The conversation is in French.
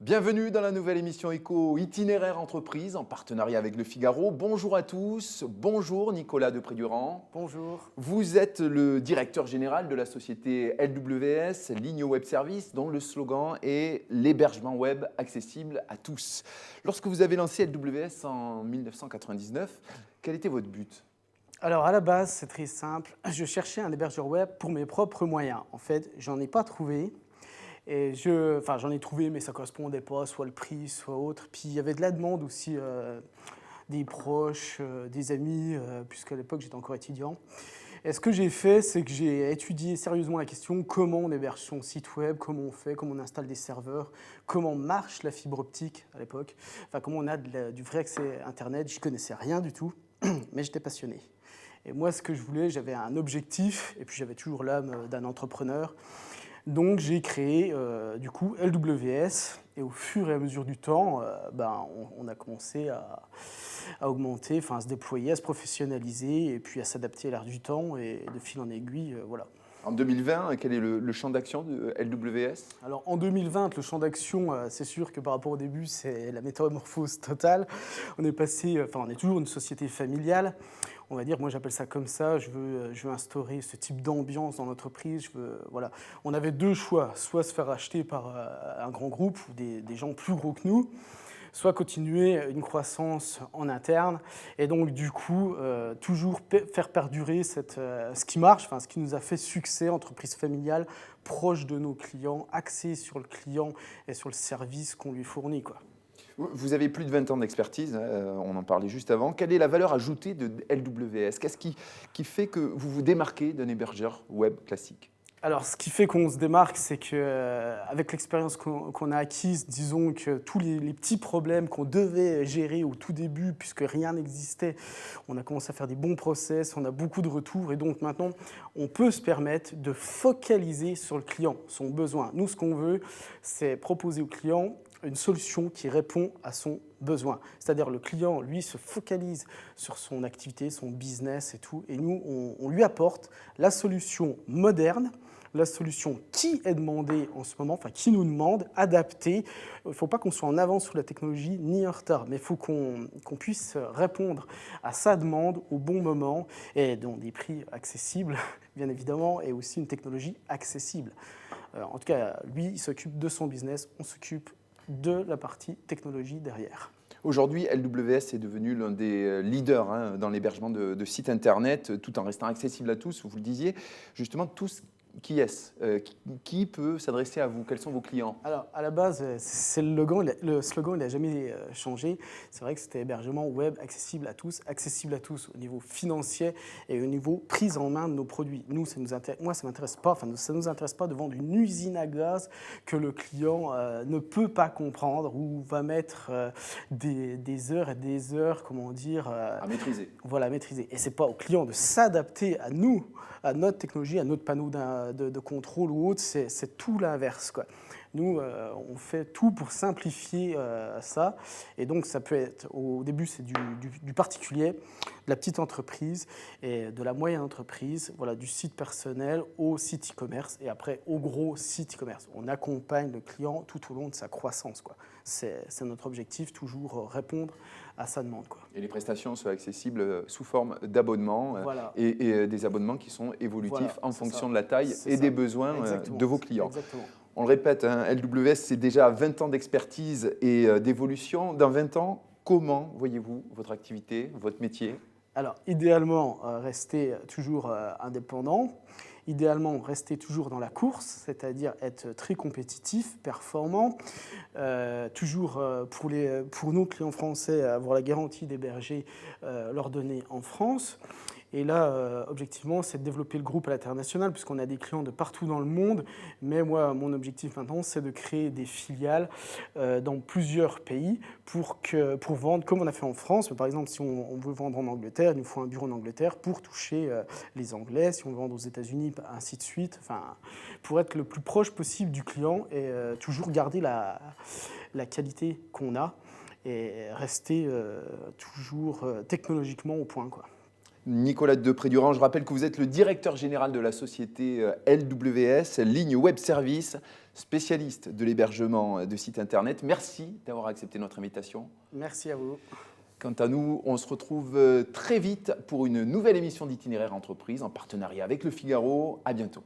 Bienvenue dans la nouvelle émission Éco Itinéraire Entreprise en partenariat avec Le Figaro. Bonjour à tous, bonjour Nicolas Depré-Durand. Bonjour. Vous êtes le directeur général de la société LWS, Ligne Web Service, dont le slogan est l'hébergement web accessible à tous. Lorsque vous avez lancé LWS en 1999, quel était votre but ? Alors à la base, c'est très simple. Je cherchais un hébergeur web pour mes propres moyens. En fait, j'en ai pas trouvé. Et j'en ai trouvé, mais ça ne correspondait pas, soit le prix, soit autre. Puis il y avait de la demande aussi des proches, des amis, puisqu'à l'époque j'étais encore étudiant. Et ce que j'ai fait, c'est que j'ai étudié sérieusement la question comment on héberge son site web, comment on fait, comment on installe des serveurs, comment marche la fibre optique à l'époque, enfin comment on a du vrai accès à Internet. J'y connaissais rien du tout, mais j'étais passionné. Et moi, ce que je voulais, j'avais un objectif, et puis j'avais toujours l'âme d'un entrepreneur. Donc j'ai créé du coup LWS et au fur et à mesure du temps, on a commencé à augmenter, à se déployer, à se professionnaliser et puis à s'adapter à l'ère du temps et de fil en aiguille, voilà. En 2020, quel est le champ d'action de LWS ? Alors en 2020, le champ d'action, c'est sûr que par rapport au début, c'est la métamorphose totale. On est toujours une société familiale. On va dire, moi j'appelle ça comme ça, je veux instaurer ce type d'ambiance dans l'entreprise. Voilà. On avait deux choix, soit se faire racheter par un grand groupe ou des gens plus gros que nous, soit continuer une croissance en interne et donc du coup toujours faire perdurer ce qui marche, ce qui nous a fait succès, entreprise familiale, proche de nos clients, axée sur le client et sur le service qu'on lui fournit, quoi. Vous avez plus de 20 ans d'expertise, on en parlait juste avant. Quelle est la valeur ajoutée de LWS ? Qu'est-ce qui fait que vous vous démarquez d'un hébergeur web classique ? Alors, ce qui fait qu'on se démarque, c'est qu'avec l'expérience qu'on a acquise, disons que tous les petits problèmes qu'on devait gérer au tout début, puisque rien n'existait, on a commencé à faire des bons process, on a beaucoup de retours, et donc maintenant, on peut se permettre de focaliser sur le client, son besoin. Nous, ce qu'on veut, c'est proposer au client une solution qui répond à son besoin. C'est-à-dire le client, lui, se focalise sur son activité, son business et tout, et nous, on lui apporte la solution moderne, la solution qui est demandée en ce moment, qui nous demande, adaptée. Il ne faut pas qu'on soit en avance sur la technologie ni en retard, mais il faut qu'on puisse répondre à sa demande au bon moment et dans des prix accessibles, bien évidemment, et aussi une technologie accessible. En tout cas, lui, il s'occupe de son business, on s'occupe de la partie technologie derrière. Aujourd'hui, LWS est devenu l'un des leaders dans l'hébergement de sites Internet, tout en restant accessible à tous, vous le disiez. Justement, tous, qui est-ce ? Qui peut s'adresser à vous ? Quels sont vos clients ? Alors, à la base, c'est le slogan, il n'a jamais changé. C'est vrai que c'était hébergement web accessible à tous au niveau financier et au niveau prise en main de nos produits. Moi, ça ne m'intéresse pas, ça ne nous intéresse pas de vendre une usine à gaz que le client ne peut pas comprendre ou va mettre des heures et des heures, à maîtriser. Voilà, à maîtriser. Et ce n'est pas au client de s'adapter à nous, à notre technologie, à notre panneau de contrôle ou autre, c'est tout l'inverse, quoi. Nous, on fait tout pour simplifier ça. Et donc, ça peut être, au début, c'est du particulier, de la petite entreprise et de la moyenne entreprise, voilà, du site personnel au site e-commerce et après au gros site e-commerce. On accompagne le client tout au long de sa croissance, quoi. C'est notre objectif, toujours répondre à sa demande, quoi. Et les prestations sont accessibles sous forme d'abonnements Voilà. et des abonnements qui sont évolutifs Voilà, en fonction de la taille et des besoins de vos clients. Exactement. On le répète, LWS, c'est déjà 20 ans d'expertise et d'évolution. Dans 20 ans, comment voyez-vous votre activité, votre métier ? Alors, idéalement, rester toujours indépendant. Idéalement, rester toujours dans la course, c'est-à-dire être très compétitif, performant. Toujours, pour nos clients français, avoir la garantie d'héberger leurs données en France. Et là, objectivement, c'est de développer le groupe à l'international, puisqu'on a des clients de partout dans le monde. Mais moi, mon objectif maintenant, c'est de créer des filiales dans plusieurs pays pour vendre, comme on a fait en France. Par exemple, si on veut vendre en Angleterre, il nous faut un bureau en Angleterre pour toucher les Anglais. Si on veut vendre aux États-Unis, ainsi de suite. Pour être le plus proche possible du client et toujours garder la qualité qu'on a et rester toujours technologiquement au point, quoi. Nicolas Depré-Durand, je rappelle que vous êtes le directeur général de la société LWS, Ligne Web Service, spécialiste de l'hébergement de sites internet. Merci d'avoir accepté notre invitation. Merci à vous. Quant à nous, on se retrouve très vite pour une nouvelle émission d'Itinéraire Entreprise en partenariat avec Le Figaro. À bientôt.